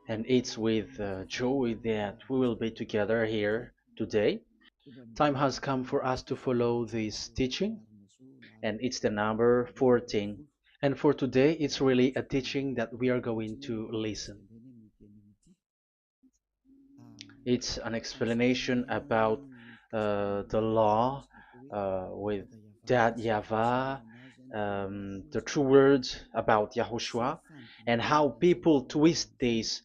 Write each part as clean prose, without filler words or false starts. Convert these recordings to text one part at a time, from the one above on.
And it's with joy that we will be together here today. Time has come for us to follow this teaching, and it's the number 14. And for today, it's really a teaching that we are going to listen. It's an explanation about the law with that YAHVAH, the true words about YAHOSHUAH, and how people twist this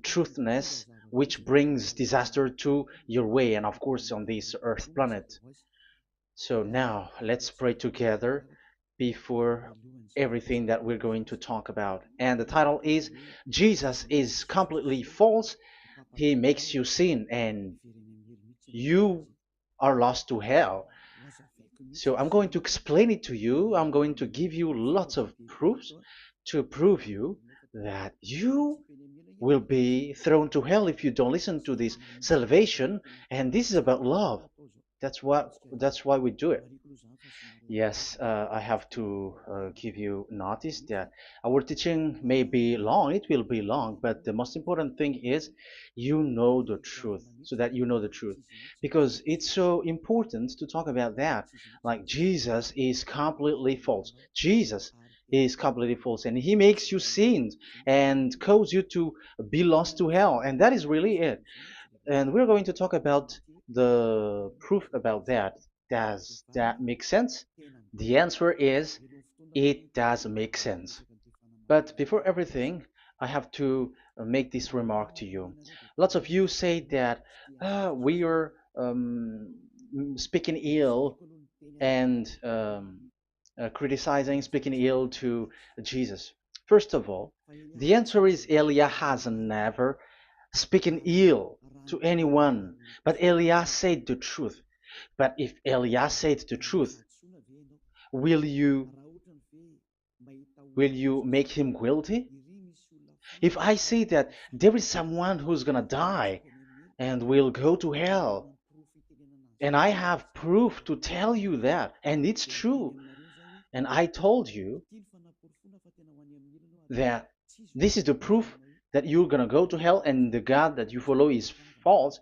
truthness which brings disaster to your way and of course on this earth planet. So now let's pray together before everything that we're going to talk about. And the title is Jesus is completely false. He makes you sin and you are lost to hell. So I'm going to explain it to you. I'm going to give you lots of proofs to prove you that you will be thrown to hell if you don't listen to this salvation. And this is about love. That's why we do it. Yes, I have to give you notice that our teaching may be long, it will be long, but the most important thing is you know the truth, so that you know the truth. Because it's so important to talk about that. Like Jesus is completely false. Jesus is completely false, and he makes you sin and cause you to be lost to hell, and that is really it. And we're going to talk about the proof about that. Does that make sense? The answer is it does make sense. But before everything, I have to make this remark to you. Lots of you say that we are speaking ill and criticizing, speaking ill to Jesus. First of all, the answer is Elia has never speaking ill to anyone, but Elia said the truth. But if Elia said the truth, will you make him guilty? If I say that there is someone who's gonna die and will go to hell, and I have proof to tell you that, and it's true, and I told you that this is the proof that you're gonna go to hell and the God that you follow is false,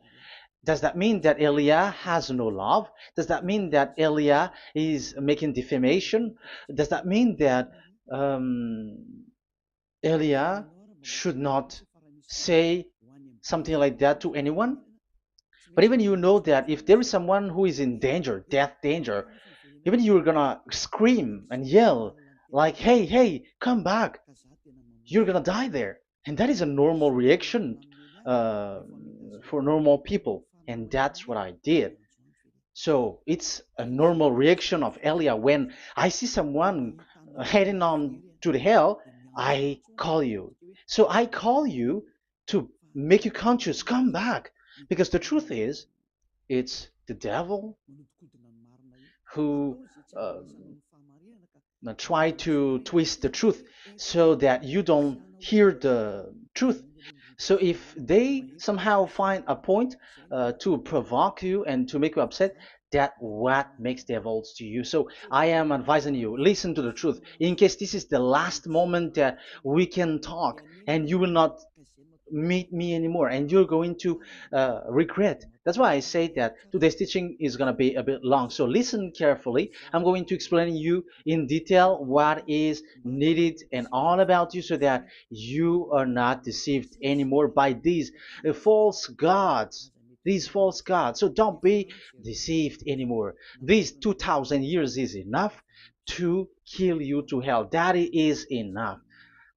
does that mean that Elia has no love? Does that mean that Elia is making defamation? Does that mean that um, Elia should not say something like that to anyone? But even you know that if there is someone who is in danger, death danger, even you're gonna scream and yell like, hey, hey, come back. You're gonna die there. And that is a normal reaction uh, for normal people. And that's what I did. So it's a normal reaction of Elia when I see someone heading on to the hell, I call you. So I call you to make you conscious, come back. Because the truth is, it's the devil who uh, try to twist the truth so that you don't hear the truth. So if they somehow find a point to provoke you and to make you upset, that what makes devils to you. So I am advising you, listen to the truth. In case this is the last moment that we can talk and you will not meet me anymore and you're going to regret. That's why I say that today's teaching is going to be a bit long, so listen carefully. I'm going to explain you in detail what is needed and all about you so that you are not deceived anymore by false gods these false gods. So don't be deceived anymore. These 2000 years is enough to kill you to hell. That is enough.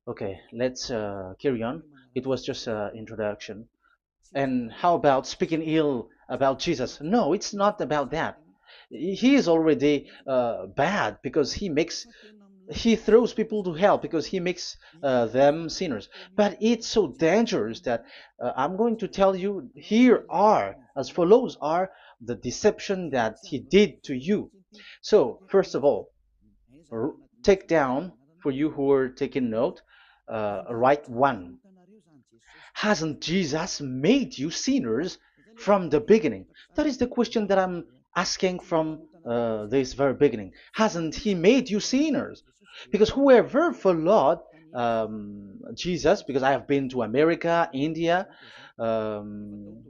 Okay, let's carry on. It was just an introduction. And how about speaking ill about Jesus? No, it's not about that. He is already bad because he throws people to hell because he makes them sinners. But it's so dangerous that I'm going to tell you here are as follows are the deception that he did to you. So first of all, take down for you who are taking note. Write one. Hasn't Jesus made you sinners from the beginning? That is the question that I'm asking from this very beginning. Hasn't he made you sinners? Because whoever followed Jesus, because I have been to America, India. Um,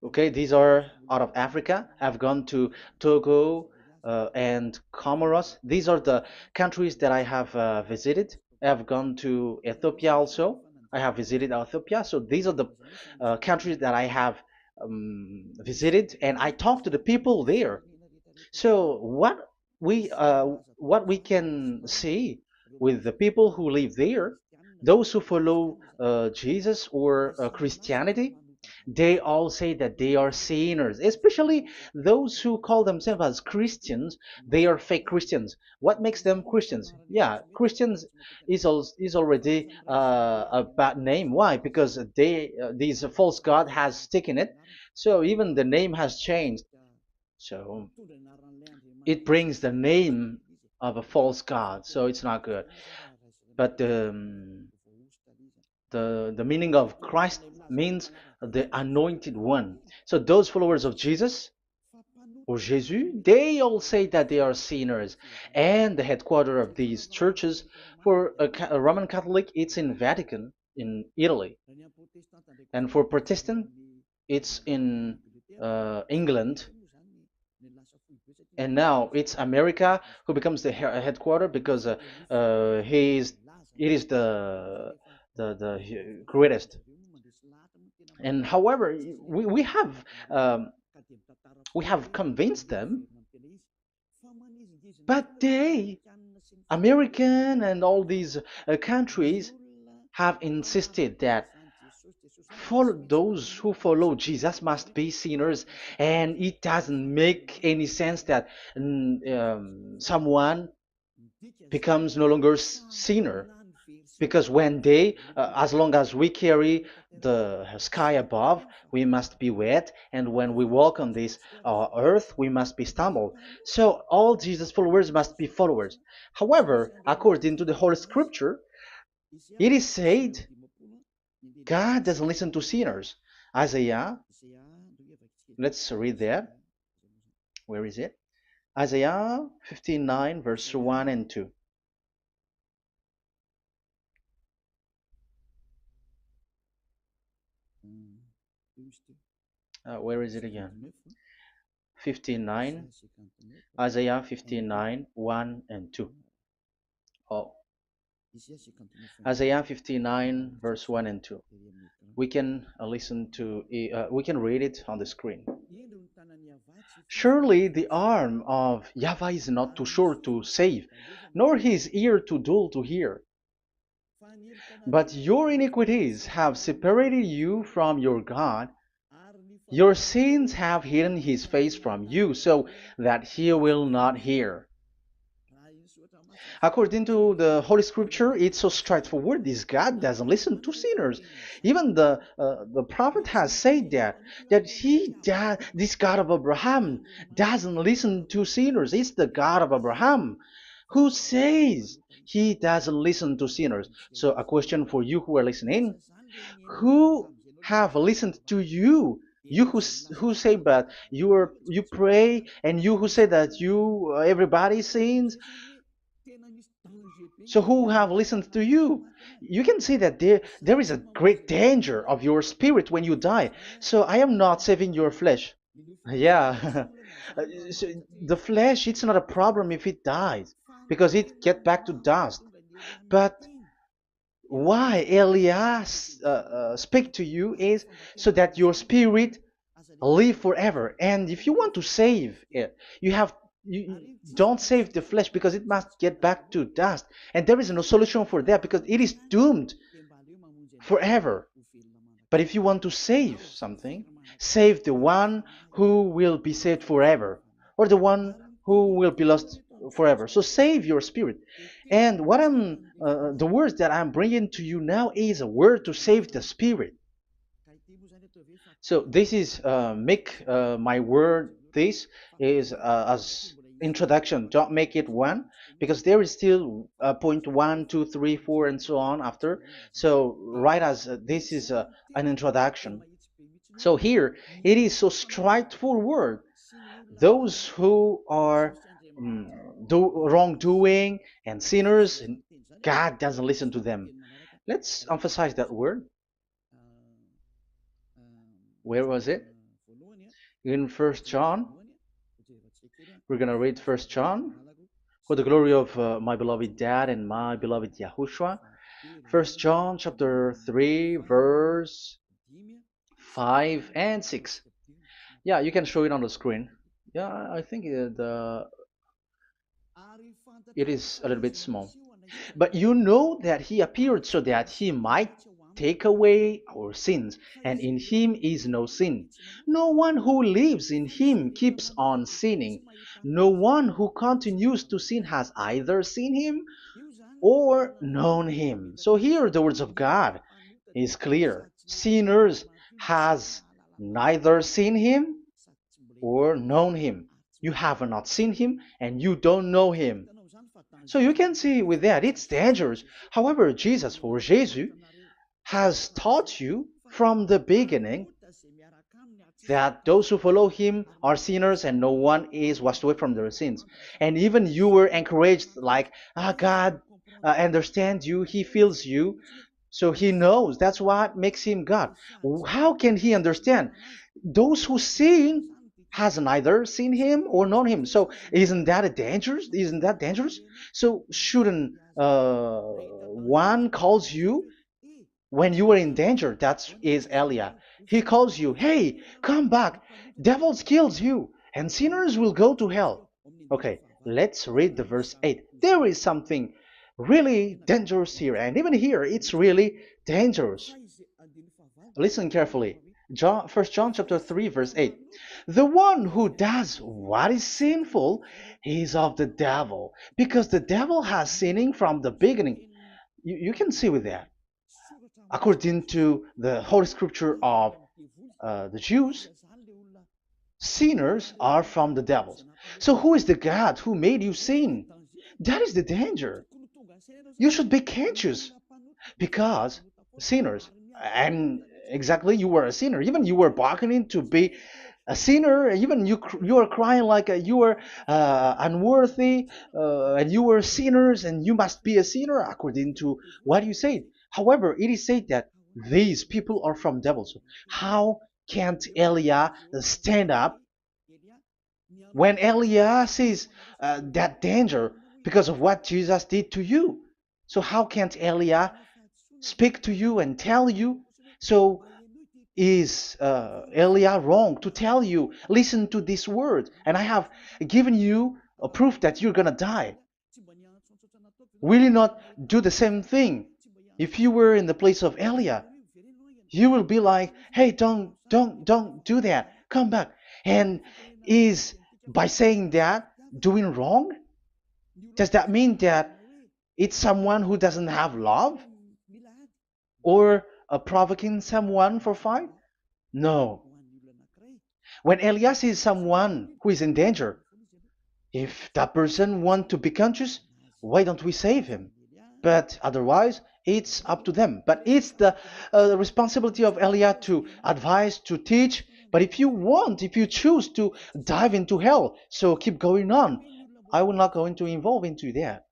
okay, these are out of Africa. I've gone to Togo and Comoros. These are the countries that I have visited. I have gone to Ethiopia also. I have visited Ethiopia. So these are the countries that I have visited, and I talked to the people there. So what we can see with the people who live there, those who follow Jesus or Christianity, they all say that they are sinners, especially those who call themselves as Christians. They are fake Christians. What makes them Christians? Yeah, Christians is already a bad name. Why? Because these false god has taken it. So even the name has changed. So it brings the name of a false god. So it's not good. But the meaning of Christ means the anointed one. So those followers of Jesus or Jesus, they all say that they are sinners. And the headquarters of these churches for a Roman Catholic, it's in Vatican in Italy, and for Protestant, it's in England. And now it's America who becomes the headquarter because he is it is the greatest. And however, we have um, we have convinced them, but they, American and all these countries, have insisted that those who follow Jesus must be sinners, and it doesn't make any sense that someone becomes no longer sinner, because when they as long as we carry the sky above, we must be wet, and when we walk on this earth, we must be stumbled. So all Jesus followers must be followers. However, according to the Holy Scripture, it is said God doesn't listen to sinners. Isaiah, let's read that. Where is it? Isaiah 59 verse 1 and 2. Where is it again? 59, Isaiah 59, 1 and 2. Oh, Isaiah 59, verse 1 and 2. We can we can read it on the screen. Surely the arm of Yahweh is not too short to save, nor his ear too dull to hear. But your iniquities have separated you from your God. Your sins have hidden his face from you so that he will not hear. According to the Holy Scripture, it's so straightforward. This God doesn't listen to sinners. Even the prophet has said this God of Abraham doesn't listen to sinners. It's the God of Abraham who says he doesn't listen to sinners. So a question for you who are listening: who have listened to you? You who say that you pray, and you who say that you everybody sins, so who have listened to you? You can see that there is a great danger of your spirit when you die. So I am not saving your flesh. Yeah. So the flesh, it's not a problem if it dies, because it get back to dust. But why Elias speak to you is so that your spirit live forever. And if you want to save it, you don't save the flesh, because it must get back to dust, and there is no solution for that because it is doomed forever. But if you want to save something, save the one who will be saved forever, or the one who will be lost forever. So save your spirit. And the words that I'm bringing to you now is a word to save the spirit. So this is make my word. This is as introduction. Don't make it one, because there is still point one, two, three, four, and so on after. So write as this is an introduction. So here it is so straightforward. Those who are wrongdoing and sinners, God doesn't listen to them. Let's emphasize that word. Where was it? In First John. We're gonna read First John. For the glory of my beloved Dad and my beloved YAHOSHUAH. First John chapter 3 verse 5 and 6. Yeah, you can show it on the screen. Yeah, I think it is a little bit small. But you know that he appeared so that he might take away our sins, and in him is no sin. No one who lives in him keeps on sinning. No one who continues to sin has either seen him or known him. So here the words of God is clear. Sinners has neither seen him or known him. You have not seen him and you don't know him. So you can see with that it's dangerous. However, Jesus or Jesus has taught you from the beginning that those who follow him are sinners and no one is washed away from their sins. And even you were encouraged like, God understands you, he feels you, so he knows. That's what makes him God. How can he understand? Those who sin has neither seen him or known him. So isn't that a dangerous? Isn't that dangerous? So shouldn't one calls you when you are in danger? That is Elia. He calls you, hey, come back. Devils kills you, and sinners will go to hell. Okay, let's read the verse 8. There is something really dangerous here, and even here it's really dangerous. Listen carefully. First John chapter 3 verse 8. The one who does what is sinful is of the devil, because the devil has sinning from the beginning. You can see with that. According to the Holy Scripture of the Jews, sinners are from the devils. So who is the God who made you sin? That is the danger. You should be conscious because sinners, and exactly you were a sinner. Even you were bargaining to be a sinner. Even you are crying like you were unworthy, and you were sinners, and you must be a sinner according to what you said. However, it is said that these people are from devils. How can't Elia stand up when Elia sees that danger because of what Jesus did to you? So how can't Elia speak to you and tell you? So is Elia wrong to tell you, listen to this word, and I have given you a proof that you're gonna die? Will you not do the same thing? If you were in the place of Elia, you will be like, hey, don't do that. Come back. And is by saying that doing wrong? Does that mean that it's someone who doesn't have love? Or provoking someone for fight? No. When Elias sees someone who is in danger, if that person wants to be conscious, why don't we save him? But otherwise, it's up to them. But it's the responsibility of Elia to advise, to teach. But if you choose to dive into hell, so keep going on. I will not go into involve into that.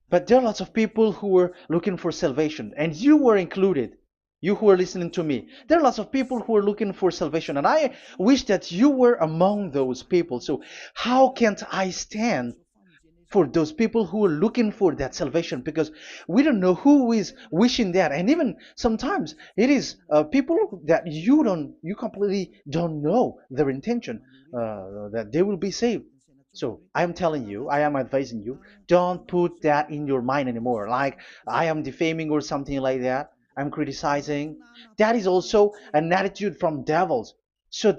But there are lots of people who were looking for salvation, and you were included. You who are listening to me, there are lots of people who are looking for salvation, and I wish that you were among those people. So how can't I stand for those people who are looking for that salvation? Because we don't know who is wishing that, and even sometimes it is people that you completely don't know their intention that they will be saved. So I am telling you, I am advising you, don't put that in your mind anymore. Like I am defaming or something like that. I'm criticizing. That is also an attitude from devils. So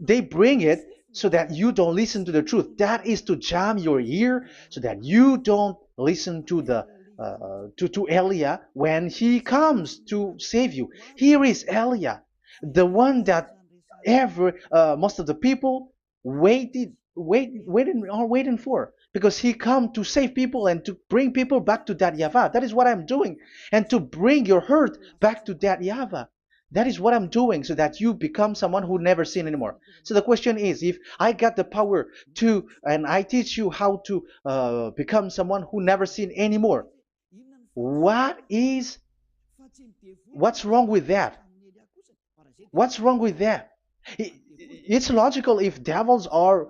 they bring it so that you don't listen to the truth. That is to jam your ear so that you don't listen to the to Elia when he comes to save you. Here is Elia, the one that most of the people waiting for, because he come to save people and to bring people back to that YAHVAH. That is what I'm doing, and to bring your hurt back to that YAHVAH. That is what I'm doing, so that you become someone who never sin anymore. So the question is, if I got the power to, and I teach you how to become someone who never sin anymore, What is what's wrong with that? What's wrong with that? It's logical if devils are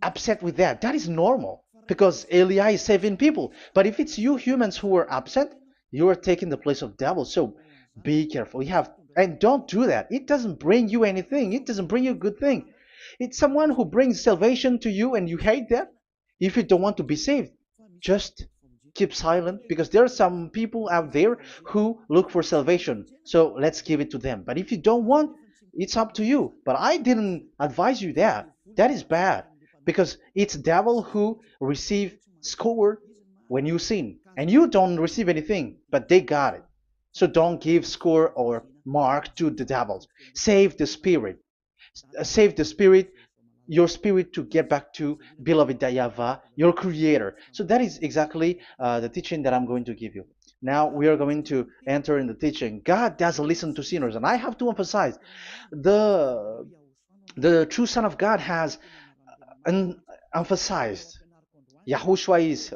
upset with that. That is normal because Eli is saving people. But if it's you humans who are upset, you are taking the place of devils. So be careful. You have and don't do that. It doesn't bring you anything. It doesn't bring you a good thing. It's someone who brings salvation to you and you hate that. If you don't want to be saved, just keep silent because there are some people out there who look for salvation. So let's give it to them. But if you don't want, it's up to you. But I didn't advise you that. That is bad because it's devil who receive score when you sin and you don't receive anything, but they got it. So don't give score or mark to the devils. Save the spirit. Save the spirit, your spirit to get back to beloved YAHVAH, your creator. So that is exactly the teaching that I'm going to give you. Now we are going to enter in the teaching. God doesn't listen to sinners, and I have to emphasize the the true Son of God has emphasized. Yahushua is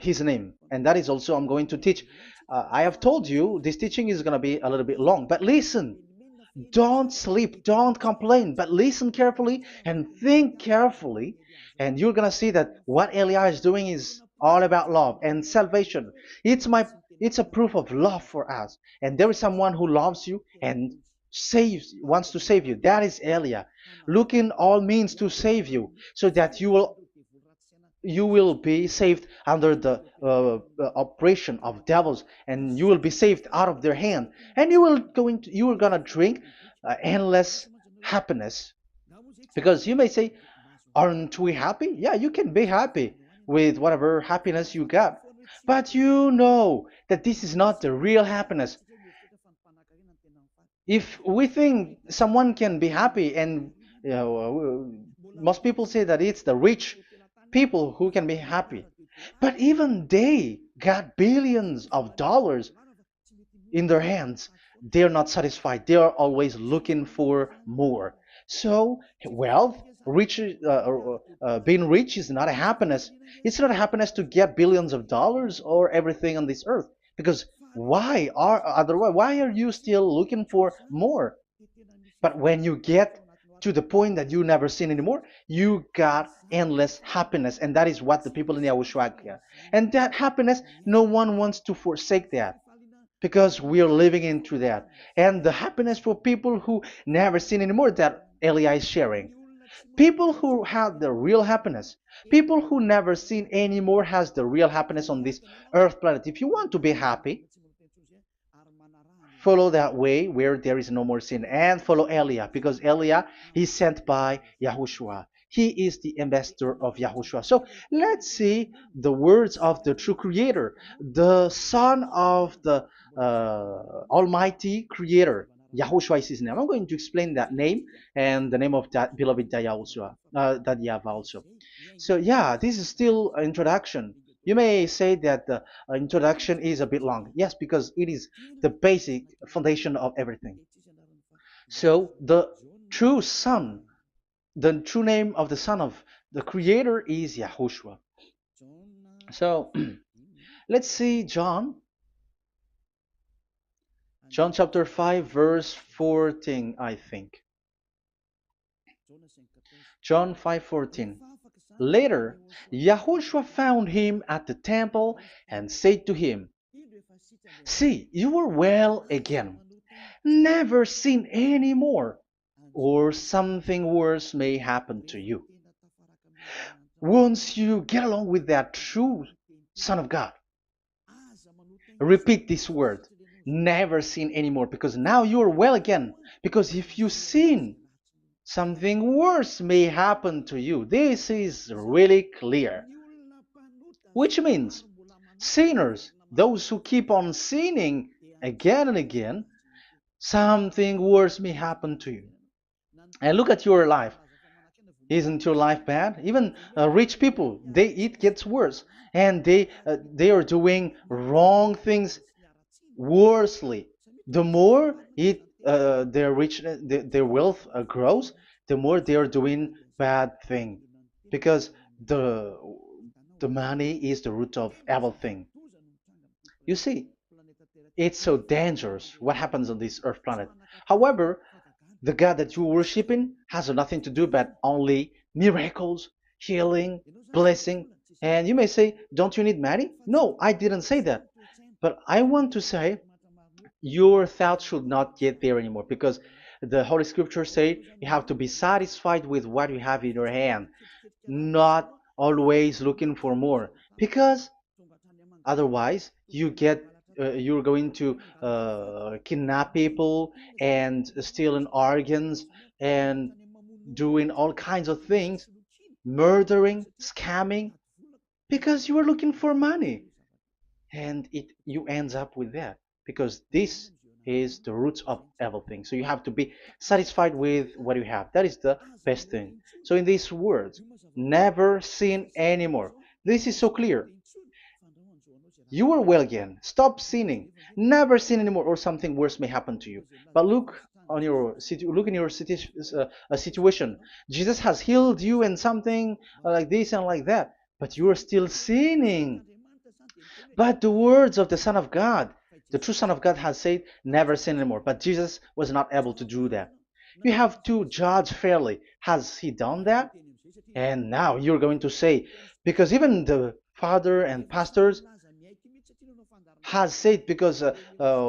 his name, and that is also I'm going to teach. I have told you this teaching is going to be a little bit long, but listen. Don't sleep, don't complain, but listen carefully and think carefully, and you're gonna see that what Eli is doing is all about love and salvation. It's my it's a proof of love for us, and there is someone who loves you and wants to save you. That is Elia, looking all means to save you, so that you will be saved under the operation of devils, and you will be saved out of their hand, and you are gonna drink endless happiness. Because you may say, aren't we happy? Yeah, you can be happy with whatever happiness you got, but you know that this is not the real happiness. If we think someone can be happy, and most people say that it's the rich people who can be happy, but even they got billions of dollars in their hands, they're not satisfied. They are always looking for more. So wealth, being rich is not a happiness. It's not a happiness to get billions of dollars or everything on this earth. Because why are you still looking for more? But when you get to the point that you never sin anymore, you got endless happiness, and that is what the people in Yahushua get. And that happiness, no one wants to forsake that because we are living into that. And the happiness for people who never sin anymore that Elia is sharing. People who have the real happiness, people who never sin anymore has the real happiness on this earth planet. If you want to be happy, follow that way where there is no more sin and follow Elia because Elia is sent by Yahushua. He is the ambassador of Yahushua. So let's see the words of the true creator, the son of the almighty creator. Yahushua is his name. I'm going to explain that name and the name of that beloved Yahushua, that YAHVAH also. So yeah, this is still an introduction. You may say that the introduction is a bit long. Yes, because it is the basic foundation of everything. So the true name of the Son of the Creator is Yahushua. So let's see John chapter 5 verse 14, I think. John 5:14. Later, Yahushua found him at the temple and said to him, "See, you are well again. Never sin any more, or something worse may happen to you." Once you get along with that true Son of God, repeat this word. Never sin anymore, because now you are well again. Because if you sin, something worse may happen to you. This is really clear. Which means sinners, those who keep on sinning again and again, something worse may happen to you. And look at your life. Isn't your life bad? Even rich people, it gets worse, and they are doing wrong things worsely. The more their their wealth grows, the more they are doing bad thing, because the money is the root of everything. You see, it's so dangerous what happens on this earth planet. However, the God that you're worshiping has nothing to do but only miracles, healing, blessing. And you may say, don't you need money? No, I didn't say that. But I want to say your thoughts should not get there anymore, because the Holy Scriptures say you have to be satisfied with what you have in your hand, not always looking for more, because otherwise you're going to kidnap people and stealing organs and doing all kinds of things, murdering, scamming, because you are looking for money, and it you ends up with that, because this is the roots of everything. So you have to be satisfied with what you have. That is the best thing. So in these words, never sin anymore. This is so clear. You are well again. Stop sinning. Never sin anymore, or something worse may happen to you. But look in your situation. Jesus has healed you and something like this and like that, but you are still sinning. But the words of the Son of God, the true Son of God, has said, never sin anymore. But Jesus was not able to do that. You have to judge fairly. Has he done that? And now you're going to say, because even the father and pastors has said, because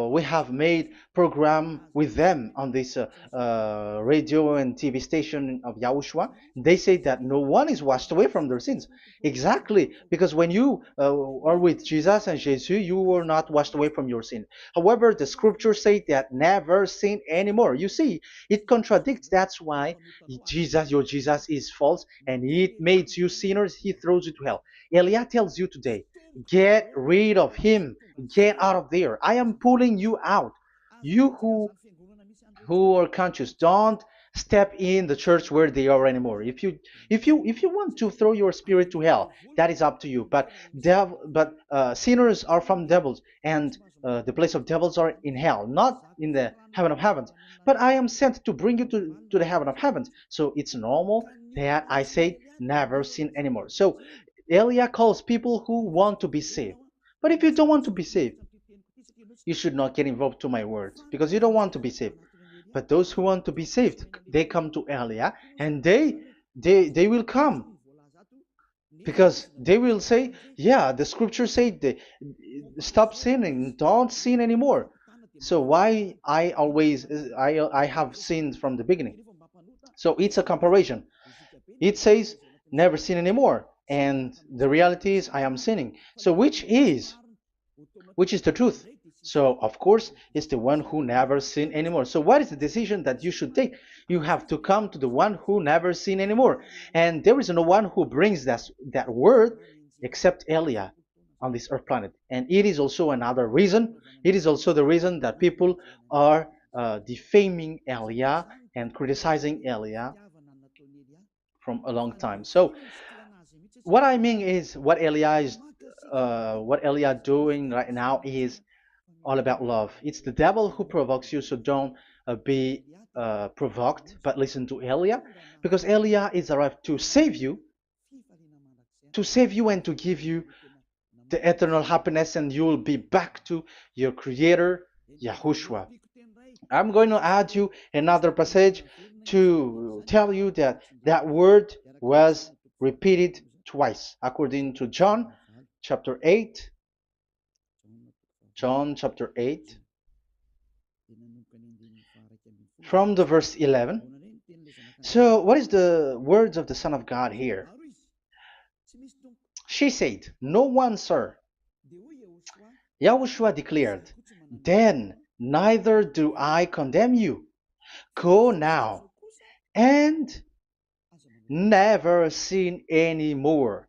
we have made program with them on this radio and TV station of YAHOSHUAH, they say that no one is washed away from their sins. Exactly, because when you are with Jesus and Jesus, you are not washed away from your sin. However, the scriptures say that never sin anymore. You see, it contradicts. That's why your Jesus is false, and it makes you sinners. He throws you to hell. Elia tells you today, get rid of him. Get out of there. I am pulling you out. You who are conscious, don't step in the church where they are anymore. If you want to throw your spirit to hell, that is up to you. But sinners are from devils, and the place of devils are in hell, not in the heaven of heavens. But I am sent to bring you to the heaven of heavens. So it's normal that I say never sin anymore. So Elia calls people who want to be saved. But if you don't want to be saved, you should not get involved to my words, because you don't want to be saved. But those who want to be saved, they come to Elia, and they will come, because they will say, yeah, the scriptures say they stop sinning, don't sin anymore. So why I have sinned from the beginning? So it's a comparison. It says never sin anymore, and the reality is I am sinning. So which is the truth? So of course it's the one who never sin anymore. So what is the decision that you should take? You have to come to the one who never sin anymore, and there is no one who brings that word except Elia on this earth planet. And it is also another reason. It is also the reason that people are defaming Elia and criticizing Elia from a long time. So what I mean is what Elia doing right now is all about love. It's the devil who provokes you, so don't be provoked, but listen to Elia, because Elia is arrived to save you and to give you the eternal happiness, and you will be back to your Creator, Yahushua. I'm going to add you another passage to tell you that that word was repeated twice, according to John chapter 8. John chapter 8, from the verse 11. So what is the words of the Son of God here? She said, no one, sir. Yahushua declared, then neither do I condemn you. Go now and never sin any more.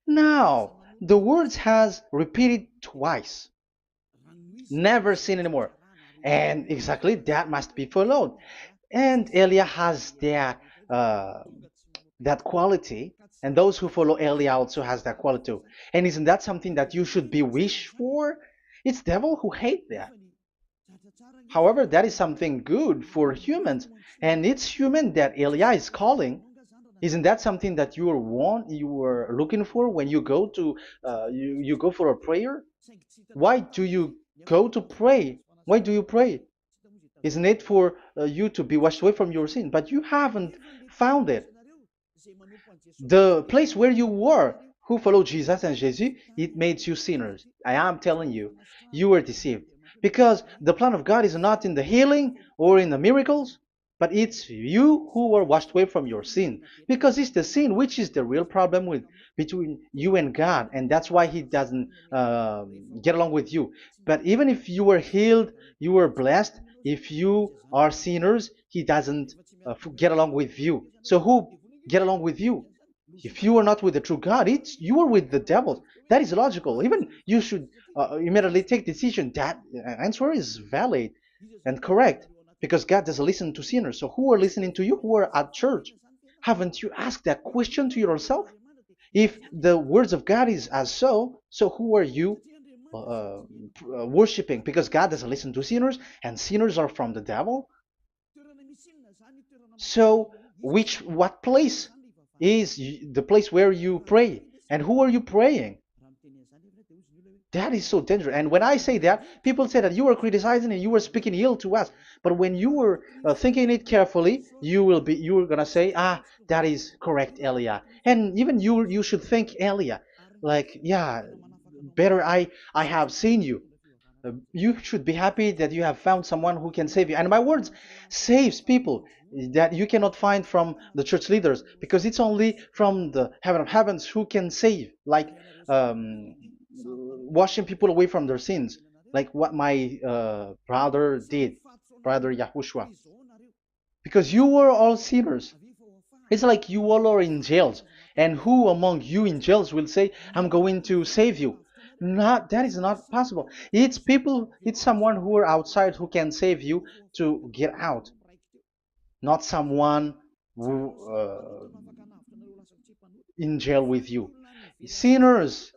Now, the words has repeated twice. Never sin anymore. And exactly that must be followed. And Elia has that quality, and those who follow Elia also has that quality too. And isn't that something that you should be wish for? It's devil who hate that. However, that is something good for humans, and it's human that Elia is calling. Isn't that something that you were looking for when you go to you go for a prayer? Why do you go to pray? Why do you pray? Isn't it for you to be washed away from your sin? But you haven't found it. The place where you were, who followed Jesus and Jesus, it made you sinners. I am telling you, you were deceived. Because the plan of God is not in the healing or in the miracles, but it's you who were washed away from your sin. Because it's the sin which is the real problem with between you and God, and that's why He doesn't get along with you. But even if you were healed, you were blessed. If you are sinners, He doesn't get along with you. So who get along with you? If you are not with the true God, it's you are with the devil. That is logical. Even you should immediately take decision. That answer is valid and correct because God doesn't listen to sinners. So who are listening to you? Who are at church? Haven't you asked that question to yourself? If the words of God is as so who are you worshiping? Because God doesn't listen to sinners, and sinners are from the devil. So what place is the place where you pray, and who are you praying? That is so dangerous. And when I say that, people say that you were criticizing and you were speaking ill to us. But when you were thinking it carefully, you were gonna say, that is correct, Elia. And even you should think, Elia, like, yeah, better I have seen you. You should be happy that you have found someone who can save you. And my words saves people that you cannot find from the church leaders, because it's only from the heaven of heavens who can save, like um, washing people away from their sins, like what my brother did, brother Yahushua, because you were all sinners. It's like you all are in jails, and who among you in jails will say, "I'm going to save you"? Not that is not possible. It's people. It's someone who are outside who can save you to get out, not someone who in jail with you. Sinners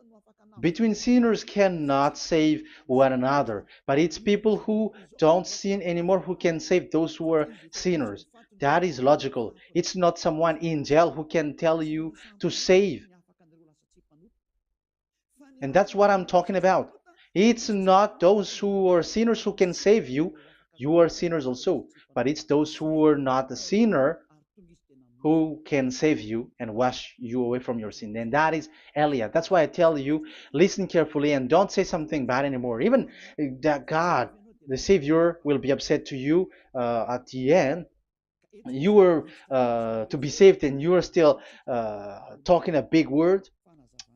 between sinners cannot save one another, but it's people who don't sin anymore who can save those who are sinners. That is logical. It's not someone in jail who can tell you to save. And that's what I'm talking about. It's not those who are sinners who can save you. You are sinners also. But it's those who are not a sinner who can save you and wash you away from your sin. And that is Elia. That's why I tell you, listen carefully and don't say something bad anymore. Even that God, the Savior, will be upset to you at the end. You were to be saved and you are still talking a big word.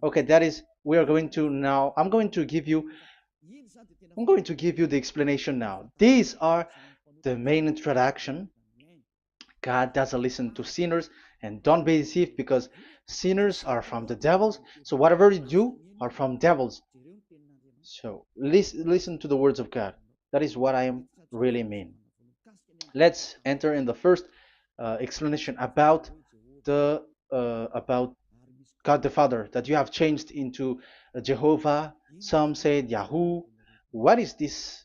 Okay, that is, we are going to now, I'm going to give you the explanation now. These are the main introduction. God doesn't listen to sinners, and don't be deceived because sinners are from the devils. So whatever you do are from devils. So listen to the words of God. That is what I am really mean. Let's enter in the first explanation about God the Father that you have changed into Jehovah. Some said Yahoo. What is this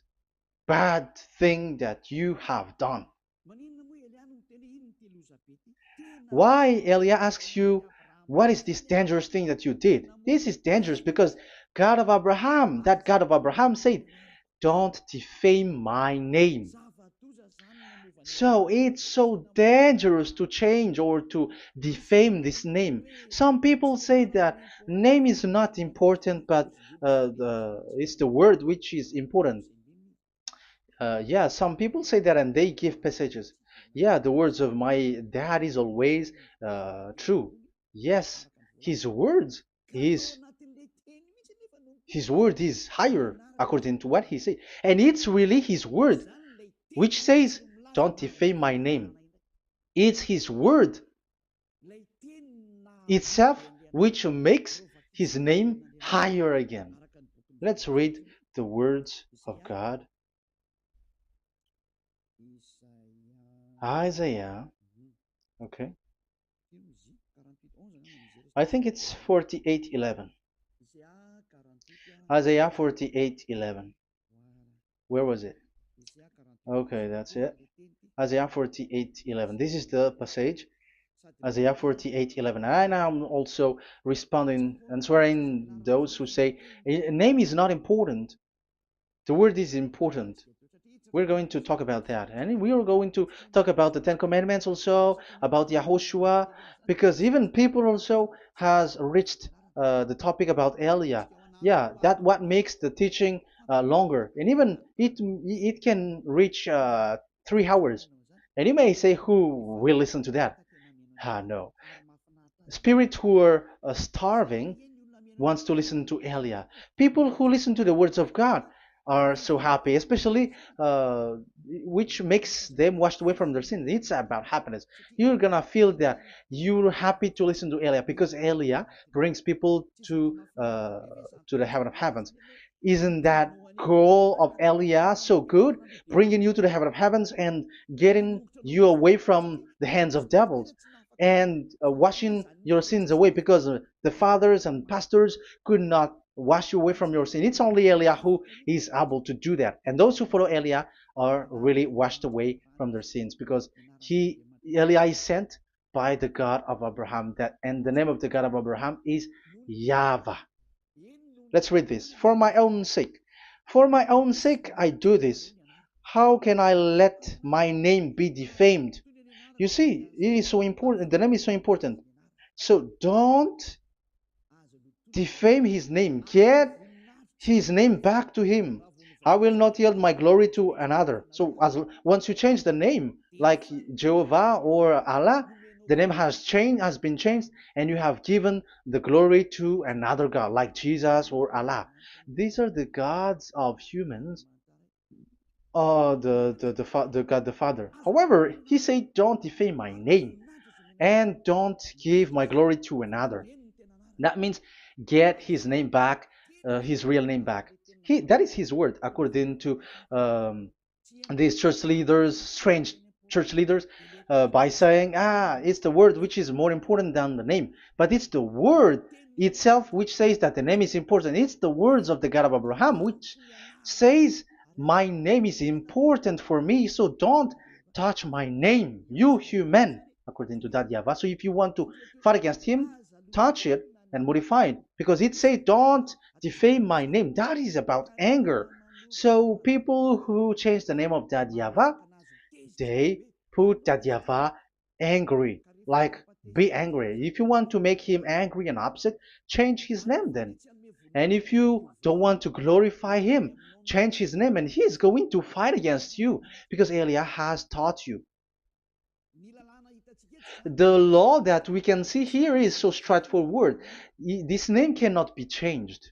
bad thing that you have done? Why Elia asks you, what is this dangerous thing that you did? This is dangerous because God of Abraham, that God of Abraham said, don't defame my name. So it's so dangerous to change or to defame this name. Some people say that name is not important, but it's the word which is important. Yeah, some people say that and they give passages. Yeah, the words of my dad is always true. Yes, his words is his word is higher according to what he said. And it's really his word which says, don't defame my name. It's his word itself which makes his name higher again. Let's read the words of God. Isaiah, okay. I think it's 48:11. Isaiah 48:11. Where was it? Okay, that's it. Isaiah 48:11. This is the passage. Isaiah 48:11. And I'm also responding, answering those who say a name is not important. The word is important. We're going to talk about that. And we are going to talk about the Ten Commandments also, about Yahushua, because even people also has reached the topic about Elia. Yeah, that what makes the teaching longer. And even it can reach 3 hours. And you may say, who will listen to that? Ah, no. Spirits who are starving wants to listen to Elia. People who listen to the words of God are so happy, especially which makes them washed away from their sins. It's about happiness. You're gonna feel that you're happy to listen to Elia because Elia brings people to the heaven of heavens. Isn't that goal of Elia so good, bringing you to the heaven of heavens and getting you away from the hands of devils? And washing your sins away because the fathers and pastors could not wash you away from your sin. It's only Eliah who is able to do that. And those who follow Eliah are really washed away from their sins because he Eliah is sent by the God of Abraham. That and the name of the God of Abraham is YAHVAH. Let's read this. For my own sake. For my own sake I do this. How can I let my name be defamed? You see, it is so important. The name is so important. So don't defame his name. Get his name back to him. I will not yield my glory to another. So once you change the name, like Jehovah or Allah, the name has been changed, and you have given the glory to another God, like Jesus or Allah. These are the gods of humans, the God the Father. However, he said, "Don't defame my name, and don't give my glory to another." That means get his name back, his real name back. That is his word, according to um, these church leaders, strange church leaders, by saying, it's the word which is more important than the name. But it's the word itself which says that the name is important. It's the words of the God of Abraham which says, my name is important for me, so don't touch my name, you human, according to that Yahweh. So if you want to fight against him, touch it and modify it, because it says, don't defame my name. That is about anger. So people who change the name of that Yahweh, they put that Yahweh angry, like be angry. If you want to make him angry and upset, change his name then. And if you don't want to glorify him, change his name, and he's going to fight against you because Elia has taught you. The law that we can see here is so straightforward. This name cannot be changed.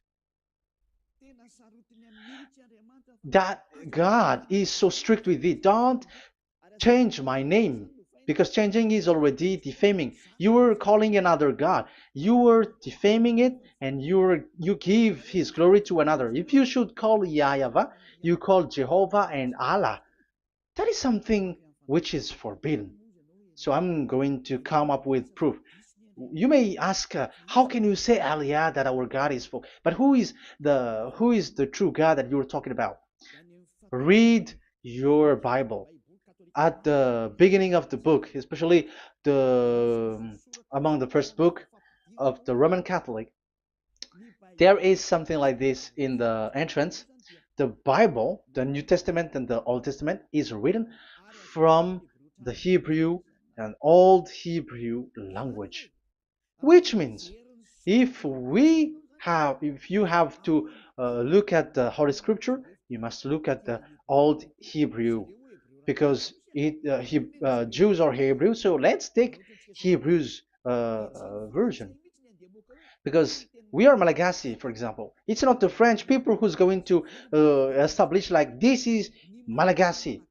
That God is so strict with it. Don't change my name, because changing is already defaming. You were calling another God. You were defaming it, and you give his glory to another. If you should call Yahweh, you call Jehovah and Allah. That is something which is forbidden. So I'm going to come up with proof. You may ask, how can you say Aliyah that our God is full? But who is the true God that you're talking about? Read your Bible. At the beginning of the book, especially the among the first book of the Roman Catholic, there is something like this in the entrance. The Bible, the New Testament and the Old Testament, is written from the Hebrew and Old Hebrew language, which means if you have to look at the Holy Scripture, you must look at the Old Hebrew, because Jews are Hebrew. So let's take Hebrew's version, because we are Malagasy, for example. It's not the French people who's going to establish like this is Malagasy.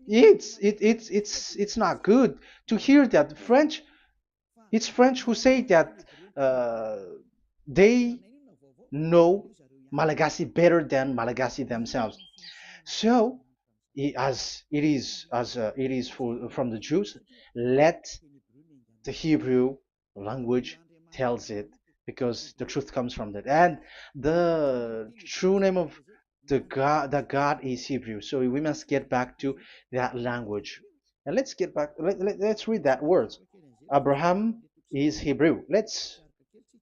It's not good to hear that French. It's French who say that uh, they know Malagasy better than Malagasy themselves. So, as it is from the Jews, let the Hebrew language tells it, because the truth comes from that. And the true name of the God is Hebrew. So we must get back to that language. And let's get back. Let's read that word. Abraham is Hebrew. Let's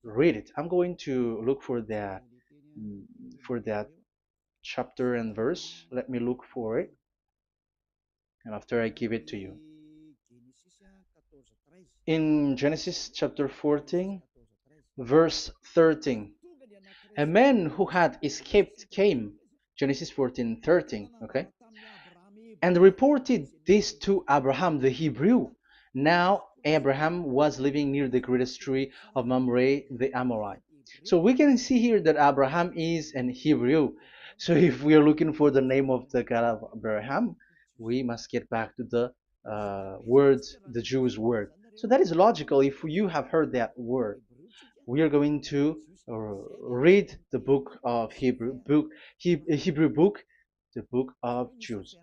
read it. I'm going to look mm, for that chapter and verse. Let me look for it, and after I give it to you. In Genesis chapter 14, verse 13, a man who had escaped came, Genesis 14:13, okay, and reported this to Abraham the Hebrew. Now Abraham was living near the greatest tree of Mamre the Amorite. So we can see here that Abraham is an Hebrew. So if we are looking for the name of the God of Abraham, we must get back to the word, the Jewish word. So that is logical. If you have heard that word, we are going to read the book of Hebrew book, the book of Jews.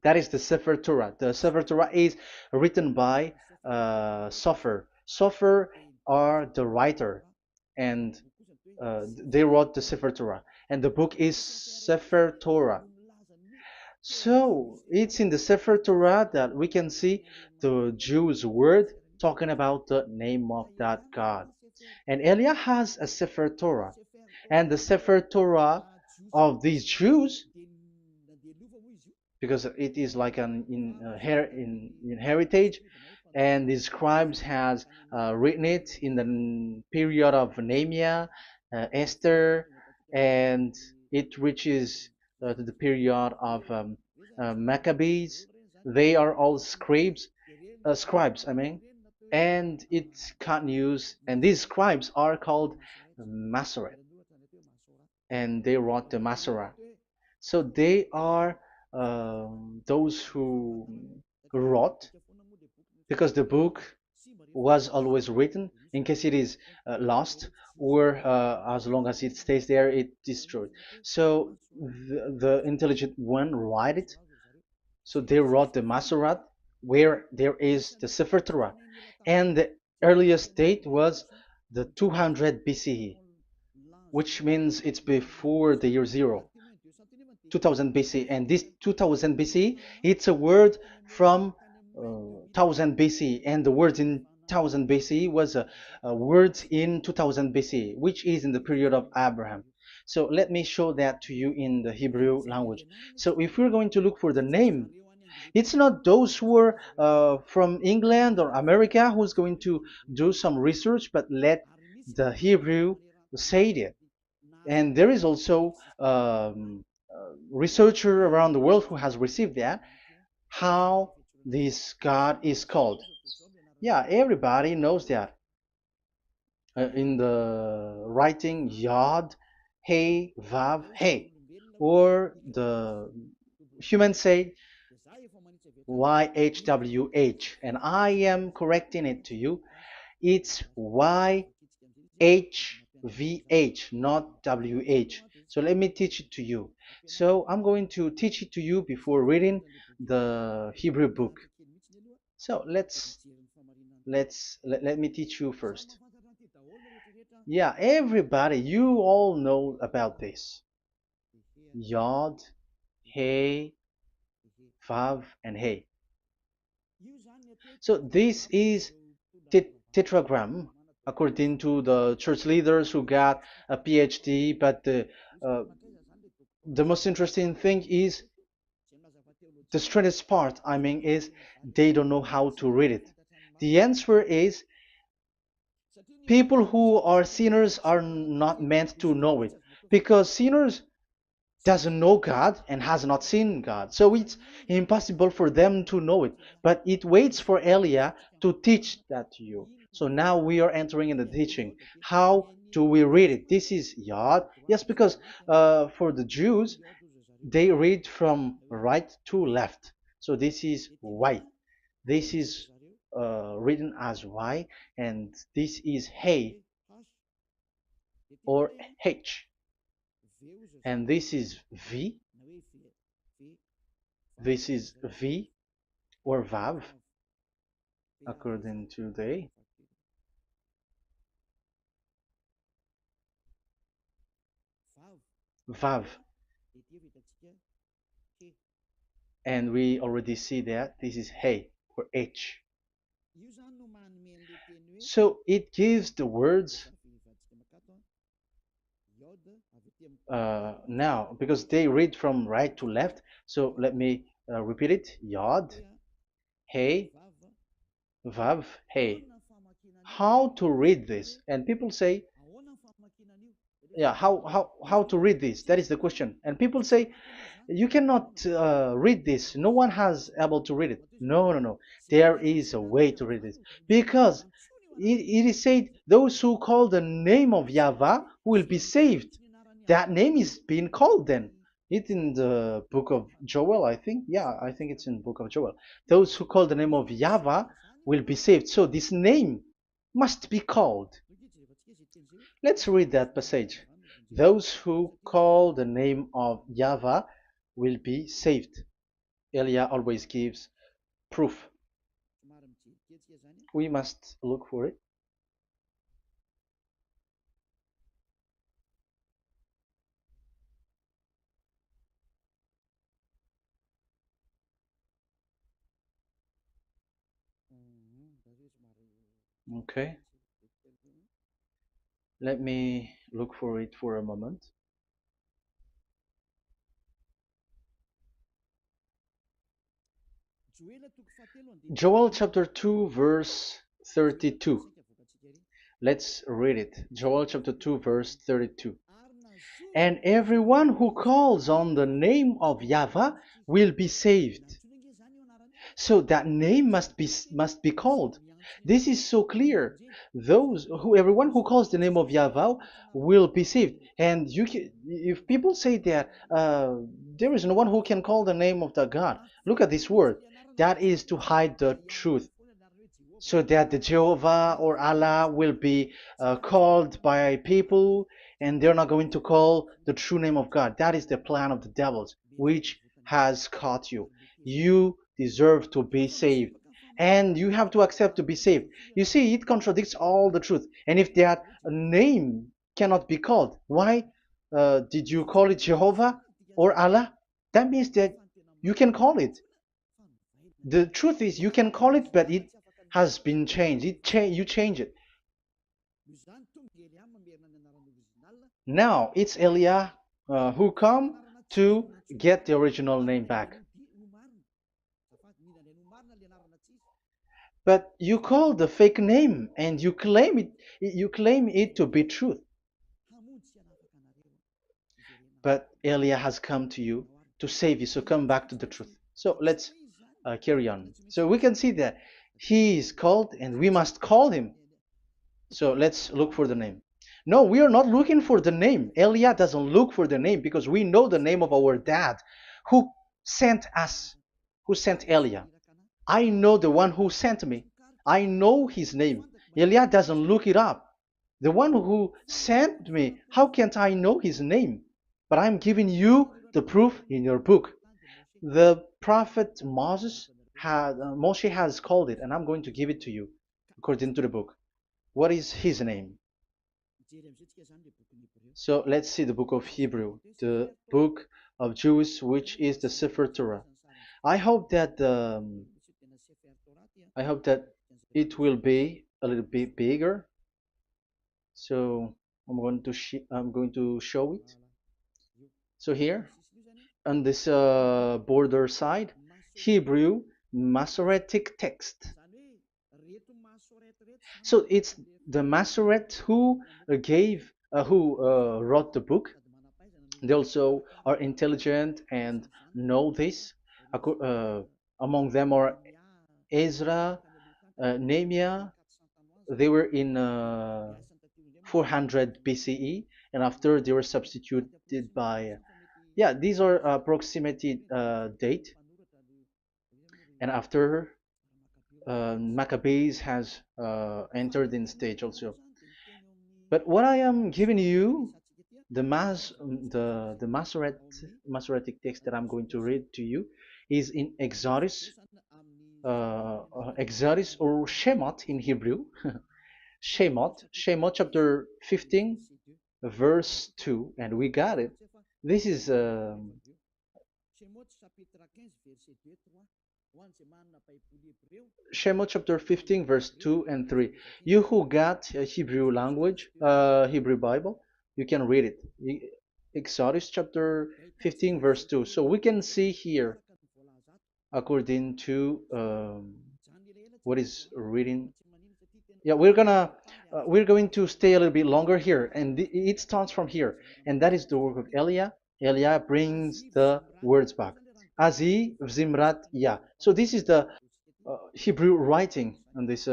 That is the Sefer Torah. The Sefer Torah is written by Sofer. Sofer are the writer, and they wrote the Sefer Torah, and the book is Sefer Torah. So it's in the Sefer Torah that we can see the Jews' word talking about the name of that God. And Eliah has a Sefer Torah, and the Sefer Torah of these Jews, because it is like an in heritage, and the scribes has written it in the period of Nehemiah, Esther, and it reaches to the period of Maccabees. They are all scribes, I mean, and it continues, and these scribes are called Masoret, and they wrote the Masorah. So they are those who wrote, because the book was always written in case it is lost, or as long as it stays there, it destroyed. So the intelligent one write it. So they wrote the Masorat, where there is the Sefer Torah, and the earliest date was the 200 BCE, which means it's before the year zero. 2000 BC, and this 2000 BC, it's a word from 1000 BC, and the word in 1000 BC was a word in 2000 BC, which is in the period of Abraham. So let me show that to you in the Hebrew language. So if we're going to look for the name, it's not those who are from England or America who's going to do some research, but let the Hebrew say it. And there is also researcher around the world who has received that, how this God is called. Yeah, everybody knows that. In the writing Yod, Hey, Vav, Hey, or the human say YHWH, and I am correcting it to you. It's YHVH, not WH. So let me teach it to you. So I'm going to teach it to you before reading the Hebrew book. So let me teach you first. Yeah, everybody, you all know about this. Yod, Hey, Vav, and Hey. So this is tetragram, according to the church leaders who got a PhD. But the most interesting thing is, the strangest part, I mean, is they don't know how to read it. The answer is, people who are sinners are not meant to know it, because sinners doesn't know God and has not seen God. So it's impossible for them to know it. But it waits for Elia to teach that to you. So now we are entering in the teaching. How do we read it? This is Yod. Yes, because for the Jews, they read from right to left. So this is Y. This is written as Y, and this is Hey or H. And this is V. This is V or Vav, according to the Vav. And we already see that this is Hey. or H. So it gives the words now, because they read from right to left. So let me repeat it. Yod, Hey, Vav, Hey. How to read this? And people say, yeah, how to read this? That is the question. And people say, you cannot read this. No one has able to read it. No, no, no. There is a way to read this, because it is said those who call the name of Yahweh will be saved. That name is being called then. It's in the book of Joel, I think. Yeah, I think it's in the book of Joel. Those who call the name of Yahweh will be saved. So this name must be called. Let's read that passage. Those who call the name of Yahweh will be saved. Elia always gives proof. We must look for it. Okay, let me look for it for a moment. Joel chapter 2, verse 32. Let's read it. Joel chapter 2, verse 32. And everyone who calls on the name of Yahweh will be saved. So that name must be called. This is so clear. Everyone who calls the name of Yahweh will be saved. And if people say that there is no one who can call the name of the God, look at this word. That is to hide the truth, so that the Jehovah or Allah will be called by people, and they're not going to call the true name of God. That is the plan of the devils, which has caught you. You deserve to be saved, and you have to accept to be saved. You see, it contradicts all the truth. And if that name cannot be called, why did you call it Jehovah or Allah? That means that you can call it. The truth is, you can call it, but it has been changed. You change it. Now it's Elia who come to get the original name back. But you call the fake name and you claim it. You claim it to be truth. But Elia has come to you to save you. So come back to the truth. So let's carry on. So we can see that he is called and we must call him. So let's look for the name. No, we are not looking for the name. Elia doesn't look for the name, because we know the name of our dad who sent us, who sent Elia. I know the one who sent me. I know his name. Elia doesn't look it up. The one who sent me, how can't I know his name? But I'm giving you the proof in your book. The prophet Moshe has called it, and I'm going to give it to you according to the book. What is his name? So let's see the book of Hebrew, the book of Jews, which is the Sefer Torah. I hope that it will be a little bit bigger. So I'm going to show it. So here on this border side, Hebrew Masoretic text. So it's the Masoret who wrote the book. They also are intelligent and know this. Among them are Ezra, Nehemiah. They were in 400 BCE, and after they were substituted by, yeah, these are approximated date. And after Maccabees has entered in stage also. But what I am giving you, the Masoretic text that I'm going to read to you, is in Exodus, Exodus or Shemot in Hebrew, Shemot chapter 15, verse 2, and we got it. This is Shemot chapter 15 verse 2 and 3. You who got a Hebrew language, Hebrew Bible, you can read it. Exodus chapter 15 verse 2. So we can see here according to what is reading. Yeah, we're going to stay a little bit longer here, and it starts from here, and that is the work of Eliah. Eliah brings the words back. Azi Zimrat Ya. So this is the Hebrew writing on this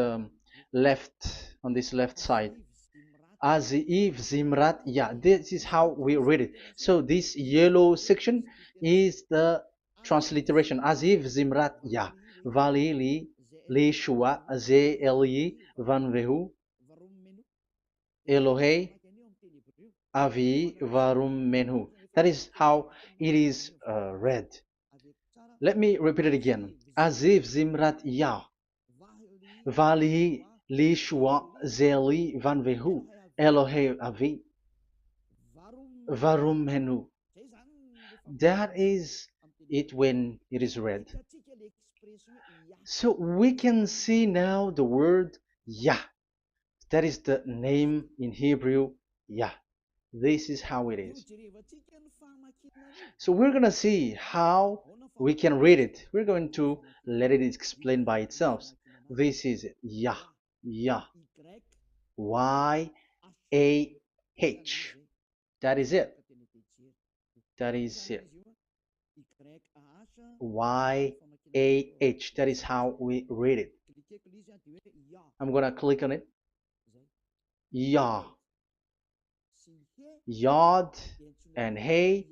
left side. Aziv Zimrat Ya. This is how we read it. So this yellow section is the transliteration. Aziv Zimrat Ya. Vali li shua ze Eli van vehu Elohei avi varum menhu. That is how it is read. Let me repeat it again. Aziv Zimrat Ya. Vali li shua ze Eli van vehu Elohei avi varum menhu. That is it when it is read. So we can see now the word Yah. That is the name in Hebrew, Yah. This is how it is. So we're going to see how we can read it. We're going to let it explain by itself. This is it. Yah. Yah. Y-A-H. That is it. That is it. Y-A-H. That is how we read it. I'm going to click on it. Yah. Yod and Hey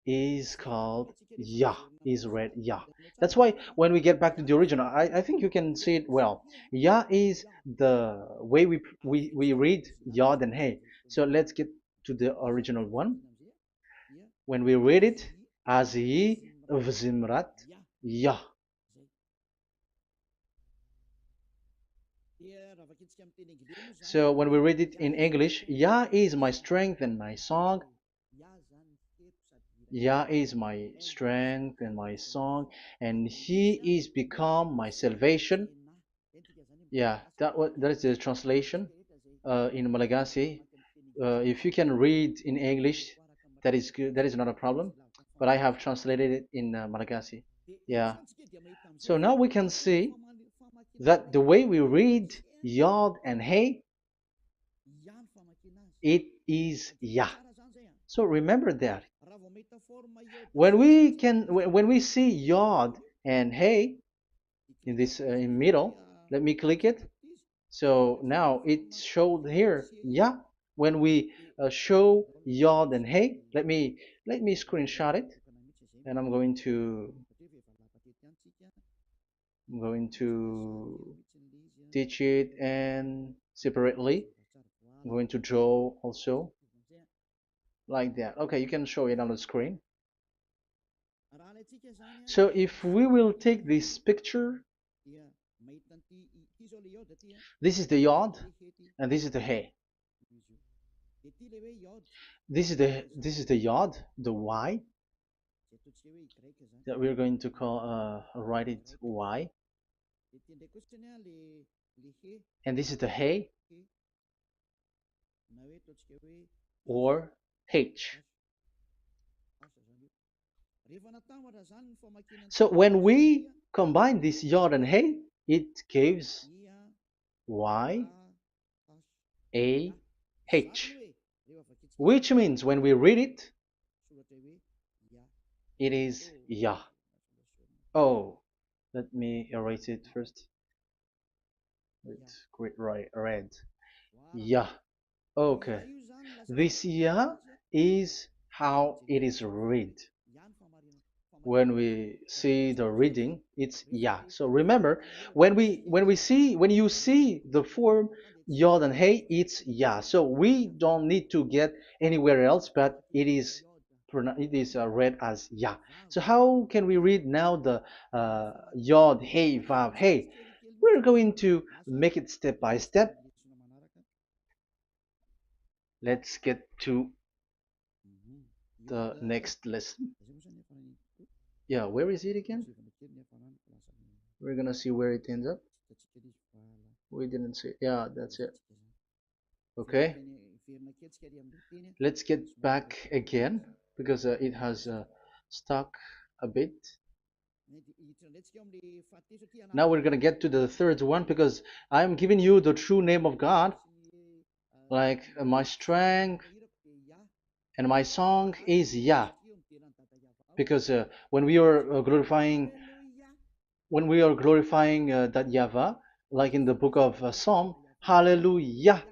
is called Yah, is read Yah. That's why when we get back to the original, I think you can see it well. Yah is the way we read Yod and Hey. So let's get to the original one. When we read it, Azi Vzimrat Yah. So when we read it in English, Yah is my strength and my song. Yah is my strength and my song, and He is become my salvation. Yeah, that is the translation in Malagasy. If you can read in English, that is good. That is not a problem. But I have translated it in Malagasy. Yeah. So now we can see that the way we read Yod and Hey, it is Yah. So remember that. When we see Yod and Hey in this in middle, let me click it. So now it showed here, yeah. When we show Yod and Hey, let me screenshot it, and I'm going to teach it and separately. I'm going to draw also like that. Okay, you can show it on the screen. So if we will take this picture, this is the Yod and this is the Hey. This is the Yod, the Y that we're going to call write it Y, and this is the Hey or H. So when we combine this Yod and Hey, it gives Y A H, which means when we read it, it is Yah. Oh, let me erase it first with great red. Yah. Okay. This Yah is how it is read. When we see the reading, it's Yah. So remember, when you see the form Yod and Hey, it's Yah. So we don't need to get anywhere else, but it is read as Yah. So how can we read now the Yod, Hey, Vav, Hey? We're going to make it step by step. Let's get to the next lesson. Yeah, where is it again? We're gonna see where it ends up. We didn't see. Yeah, that's it. Okay. Let's get back again because it has stuck a bit. Now we're gonna get to the third one because I'm giving you the true name of God, like my strength and my song is Yah. Because when we are glorifying that YAHVAH, like in the book of Psalm, Hallelujah,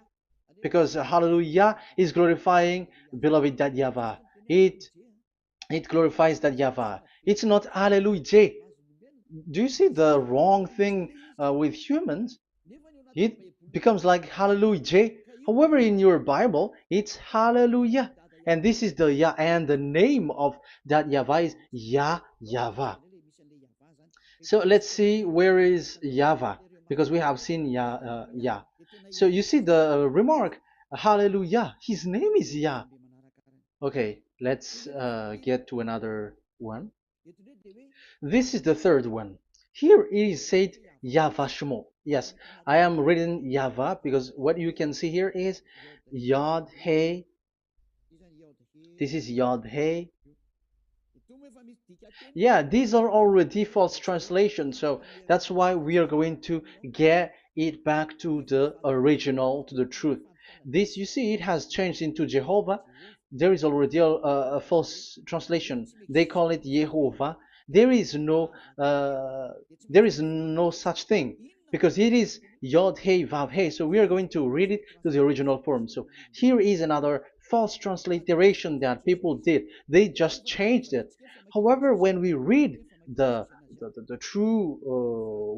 because Hallelujah is glorifying beloved that YAHVAH. It glorifies that YAHVAH. It's not Hallelujah. Do you see the wrong thing with humans? It becomes like Hallelujah. However, in your Bible, it's Hallelujah. And this is the Yah, and the name of that YAHVAH is YAHVAH. So let's see where is YAHVAH, because we have seen Yah. So you see the remark, Hallelujah. His name is Yah. Okay, let's get to another one. This is the third one. Here it is said YAHVAH. Yes, I am reading YAHVAH because what you can see here is Yod Hey. This is Yod Hey. Yeah, these are already false translations, so that's why we are going to get it back to the original, to the truth. This, you see, it has changed into Jehovah. There is already a false translation. They call it Yehovah. There is no, uh, there is no such thing because it is Yod Hey Vav Hey. So we are going to read it to the original form. So here is another false transliteration that people did. They just changed it. However, when we read the true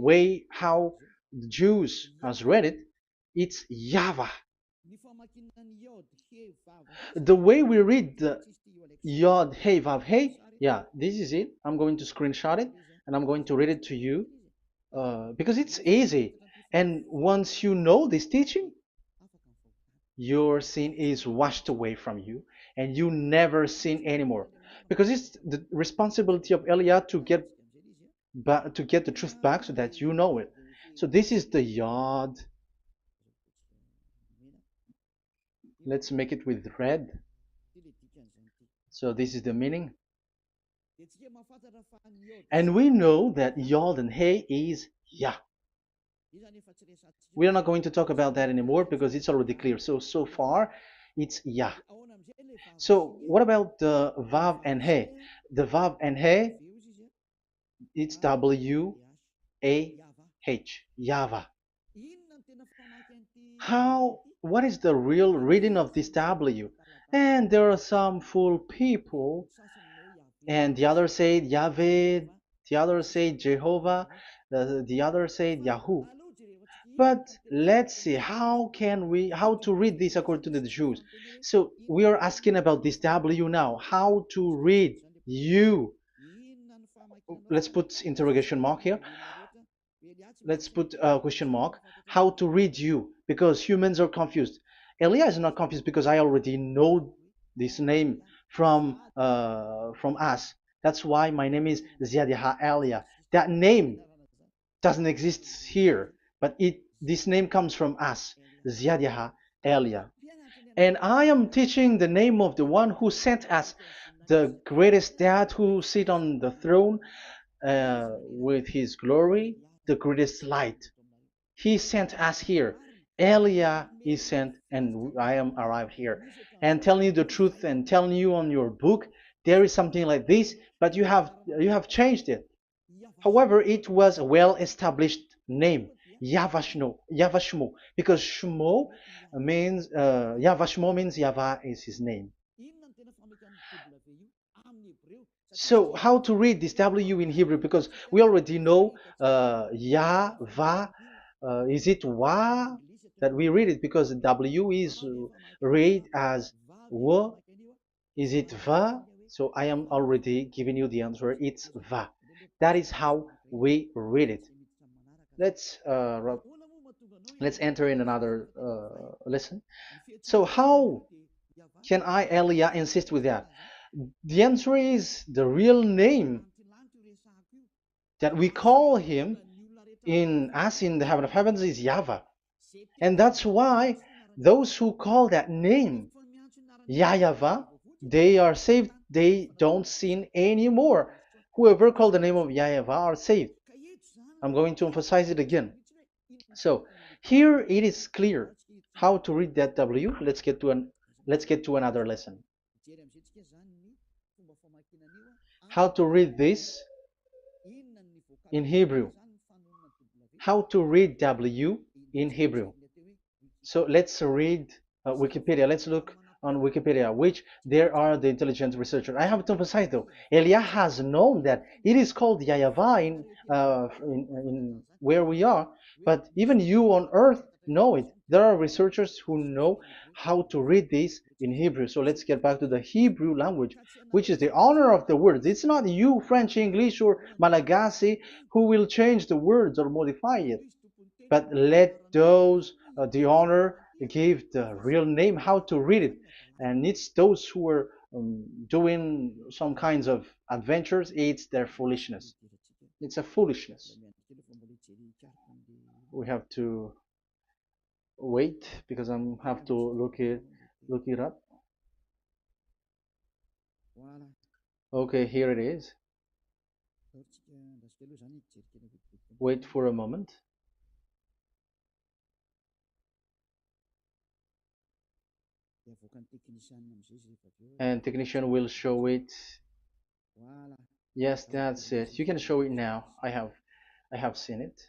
way how the Jews has read it, it's YAHVAH. The way we read the Yod Hey Vav Hey, yeah, this is it. I'm going to screenshot it and I'm going to read it to you because it's easy. And once you know this teaching, your sin is washed away from you and you never sin anymore. Because it's the responsibility of Eliah to get the truth back so that you know it. So this is the Yod. Let's make it with red. So this is the meaning. And we know that Yod and Hey is Yah. We are not going to talk about that anymore because it's already clear. So far, it's Yah. So what about the Vav and He? The Vav and He, it's W-A-H, YAHVAH. What is the real reading of this W? And there are some fool people, and the others say Yahweh, the others say Jehovah, the others say Yahoo. But let's see how to read this according to the Jews. So we are asking about this W now. How to read you? Let's put interrogation mark here. Let's put a question mark. How to read you? Because humans are confused. Elia is not confused because I already know this name from us. That's why my name is Ziadiha Elia. That name doesn't exist here, but this name comes from us, Ziadiha Elia. And I am teaching the name of the one who sent us, the greatest dad who sit on the throne with his glory, the greatest light. He sent us here. Elia is sent, and I am arrived here. And telling you the truth and telling you on your book, there is something like this, but you have changed it. However, it was a well-established name, YAHVAH, because Shmo means YAHVAH means YAHVAH is his name. So how to read this W in Hebrew? Because we already know YAHVAH. Is it Wa that we read it? Because W is read as W. Is it Va? So I am already giving you the answer. It's Va. That is how we read it. Let's enter in another lesson. So how can I, Elia, insist with that? The answer is the real name that we call him in us in the heaven of heavens is YAHVAH. And that's why those who call that name YAHVAH, they are saved. They don't sin anymore. Whoever called the name of YAHVAH are saved. I'm going to emphasize it again. So here it is clear how to read that W. Let's get to another lesson. How to read this in Hebrew. How to read W in Hebrew. So let's read Wikipedia. Let's look on Wikipedia, which there are the intelligent researchers. I have to emphasize though, Elia has known that it is called YAHVAH in where we are, but even you on earth know it. There are researchers who know how to read this in Hebrew. So let's get back to the Hebrew language, which is the honor of the words. It's not you, French, English, or Malagasy, who will change the words or modify it, but let those the honor give the real name how to read it. And it's those who are doing some kinds of adventures, it's their foolishness. It's a foolishness. We have to wait because I have to look it up. Okay, here it is. Wait for a moment. And technician will show it. Yes, that's it. You can show it now. I have seen it.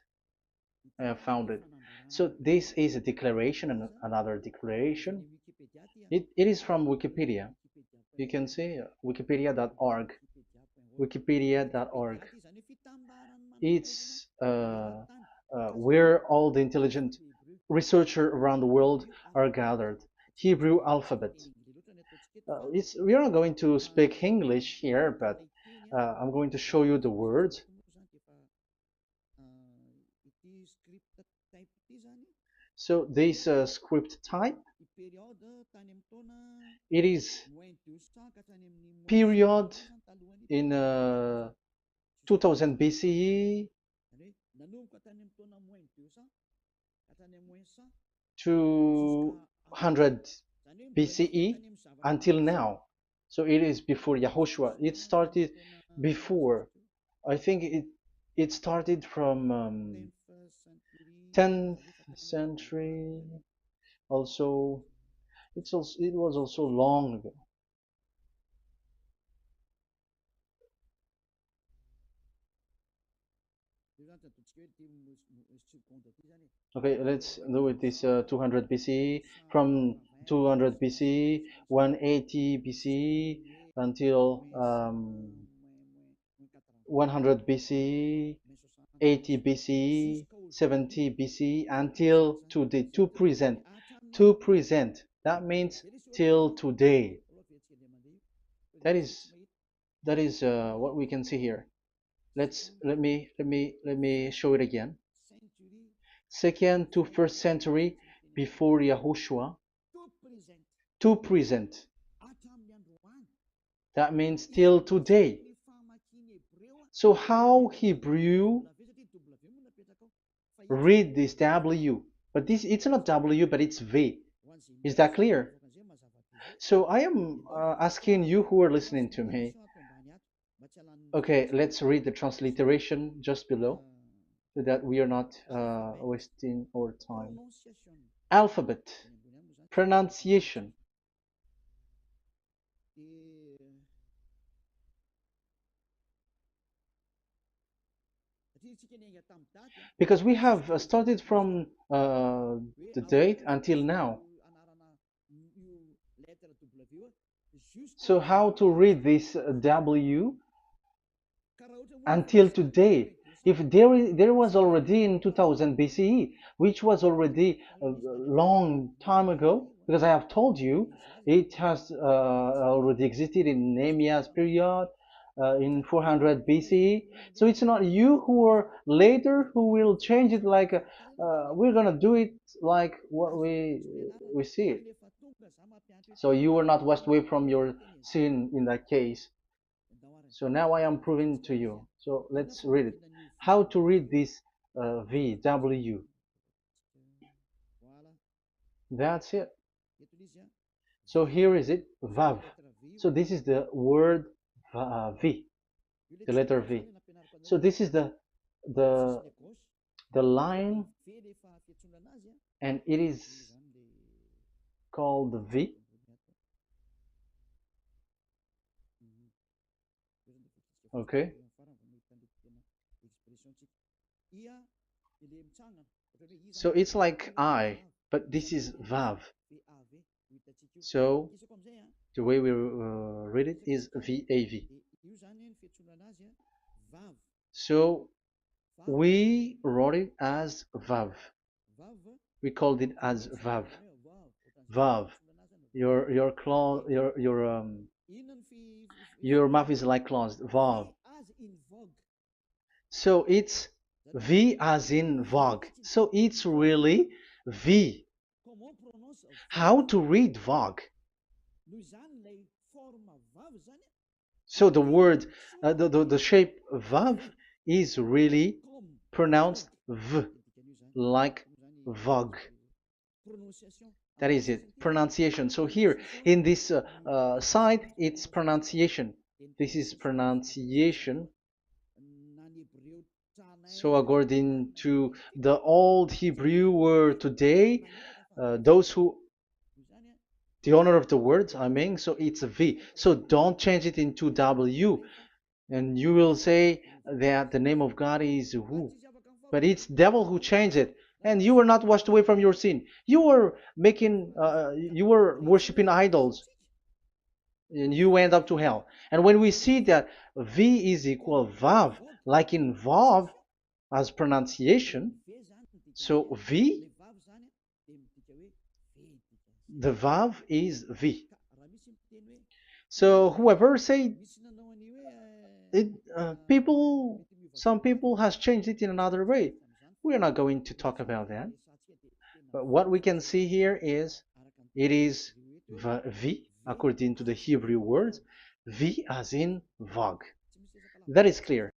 I have found it. So this is a declaration and another declaration. It is from Wikipedia. You can see wikipedia.org. Wikipedia.org. It's where all the intelligent researchers around the world are gathered. Hebrew alphabet. We are not going to speak English here, but I'm going to show you the words. So this script type, it is period in 2000 BCE to 100 BCE until now. So it is before Yahushua. It started before. I think it started from 10th century. Also, it was also long ago. Okay, let's do it this 200 BCE, from 200 BCE, 180 BCE until 100 BCE, 80 BCE, 70 BCE until today, to present. To present. That means till today. That is what we can see here. Let me show it again. Second to first century before Yahushua, to present. That means till today. So how Hebrew read this W? But it's not W, but it's V. Is that clear? So I am asking you who are listening to me. Okay, let's read the transliteration just below, so that we are not wasting our time. Alphabet, pronunciation. Because we have started from the date until now. So how to read this W until today? If there was already in 2000 BCE, which was already a long time ago, because I have told you it has already existed in Nehemiah's period, in 400 BCE. So it's not you who are later who will change it, like we're gonna do it like what we see it. So you were not washed away from your sin in that case. So now I am proving to you. So let's read it. How to read this V, W. That's it. So here is it, VAV. So this is the word V, the letter V. So this is the the line, and it is called the V. Okay. So it's like I, but this is VAV. So the way we read it is VAV. So we wrote it as VAV. We called it as VAV. VAV. Your claw, your mouth is like closed. VAV. So it's V as in Vogue. So it's really V. How to read Vogue? So the word, the shape Vav is really pronounced V, like Vogue. That is it, pronunciation. So here in this side, it's pronunciation. This is pronunciation. So according to the old Hebrew word today, those who, the owner of the words, I mean, so it's a V. So don't change it into W. And you will say that the name of God is who? But it's devil who changed it. And you were not washed away from your sin. You were you were worshiping idols. And you went up to hell. And when we see that V is equal Vav, like in Vav as pronunciation, so V, the Vav is V. So whoever say it, some people has changed it in another way. We are not going to talk about that. But what we can see here is it is V according to the Hebrew words, V as in Vogue. That is clear.